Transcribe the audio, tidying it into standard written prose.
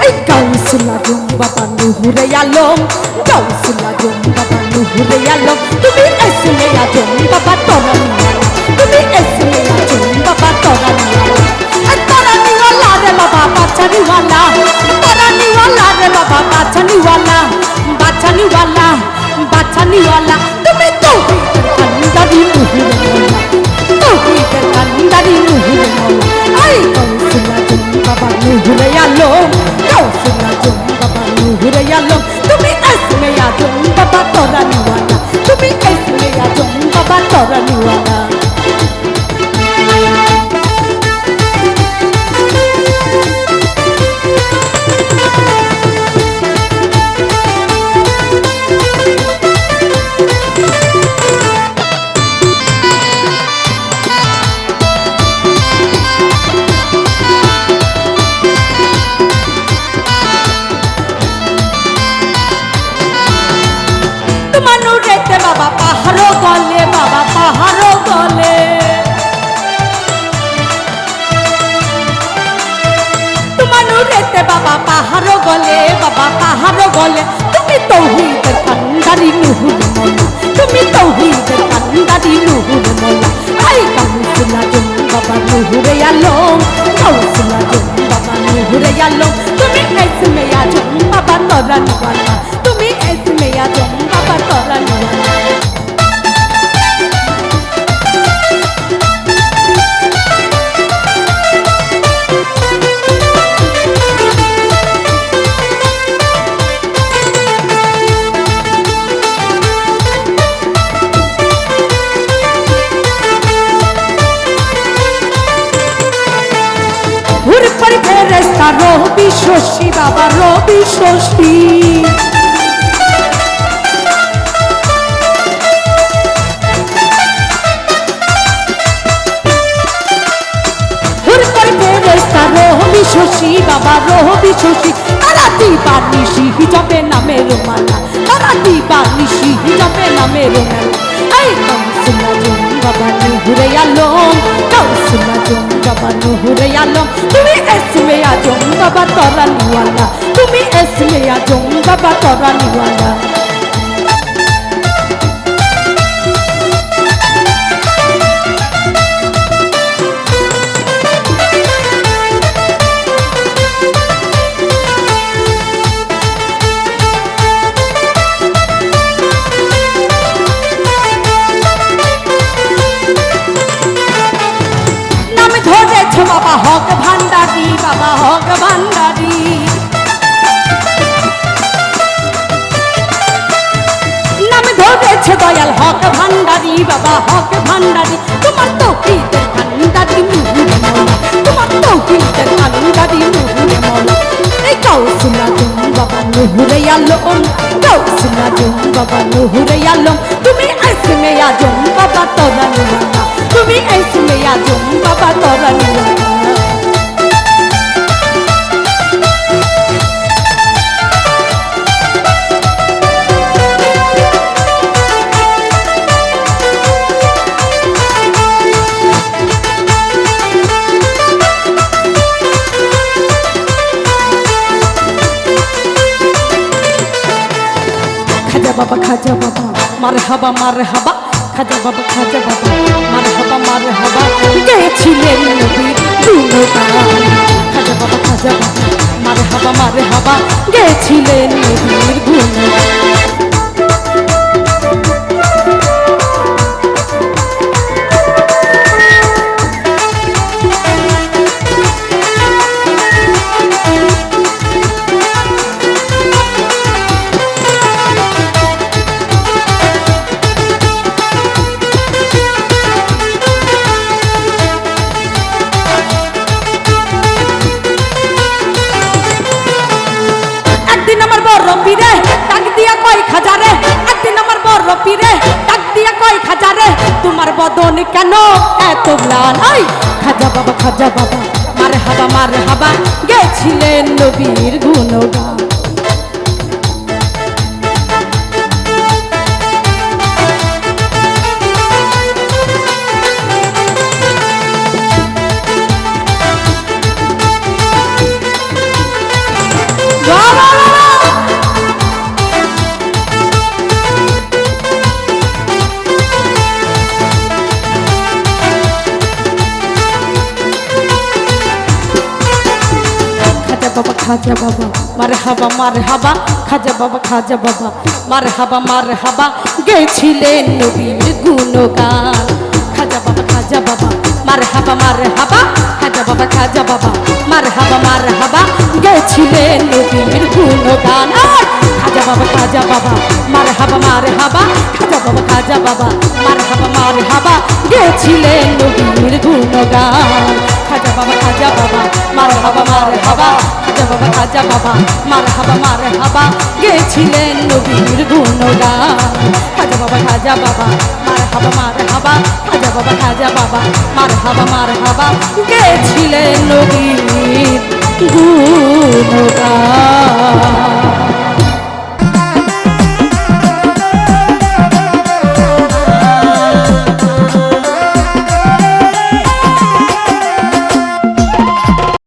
এই গাউসুল আজম বাবা নূরে আলম, গাউসুল আজম বাবা নূরে আলম, তুমি ইসমে আজম বাবা তরানিওয়ালা, তুমি ইসমে আজম বাবা তরানিওয়ালা, তরানিওয়ালা রে বাবা বাঁচানিওয়ালা, তরানিওয়ালা রে বাবা বাঁচানিওয়ালা, বাঁচানিওয়ালা, বাঁচানিওয়ালা, তুমি তৌহিদের কান্দারি নূরে মওলা, তৌহিদের কান্দারি নূরে মওলা। এই গাউসুল আজম বাবা নূরে আলম, গাউসুল আজম বাবা নূরে আলম, তুমি ইসমে আজম বাবা তরানিওয়ালা, তুমি ইসমে আজম বাবা তরানিওয়ালা। বাবা পাহাড় গলে, বাবা পাহাড় গলে, তোমার নুরেতে বাবা পাহাড় গলে, বাবা পাহাড় গলে, তুমি তৌহিদের কান্দারি নূরে মওলা, তুমি তৌহিদের কান্দারি নূরে মওলা। এই গাউসুল আজম বাবা নূরে আলম, গাউসুল আজম বাবা নূরে আলম, তুমি ইসমে আজম বাবা তরানিওয়ালা, তুমি ইসমে আজম বাবা তরানিওয়ালা। ফেরেশতা রবি শশী বাবা রবি শশী, ফেরেশতা রবি শশী বাবা রবি শশী, তারা দিবানিশি জপে নামের মালা, তারা দিবানিশি জপে নামের মালা। এই গাউসুল আজম বাবা নূরে আলম, গাউসুল আজম বাবা নূরে আলম, তুমি ইসমে আজম বাবা তরানিওয়ালা, তুমি ইসমে আজম বাবা তরানিওয়ালা। বাবা হক ভান্ডারি, বাবা হক ভান্ডারি, নাম ধরেছে দয়াল হক ভান্ডারি, বাবা হক ভান্ডারি, তোমার তৌহিদের কান্দারি নূরে মওলা, তোমার তৌহিদের কান্দারি নূরে মওলা। এই গাউসুল আজম বাবা নূরে আলম, গাউসুল আজম বাবা নূরে আলম, তুমি ইসমে আজম বাবা তরানিওয়ালা, তুমি ইসমে আজম বাবা তরানিওয়ালা। বাবা খাজা বাবা মারহাবা মারহাবা, খাজা বাবা খাজা বাবা মারহাবা মারহাবা, গেছিলেন নবীর গুণগান, খাজা বাবা খাজা বাবা মারহাবা মারহাবা, গেছিলেন নবীর গুণগান। বদন কেন এত ম্লান? খাজা বাবা মারহাবা মারহাবা, গেছিলেন নবীর গুণগান। বাবা খাজা বাবা মার হাবা খাজা বাবা মার হাবা গেছিলেন নবীর গুণগান খাজা বাবা মার হাবা খাজা বাবা মার হাবা গেছিলেন নবীর গুণগান খাজা বাবা মার হাবা খাজা বাবা মার হাবা গেছিলেন নবীর গুণগান খাজা বাবা মার হাবা খাজা বাবা মার হাবা গেছিলেন নবীর গুণগান খাজা বাবা মার হাবা খাজা বাবা মার হাবা গেছিলেন নবীর গুণগান।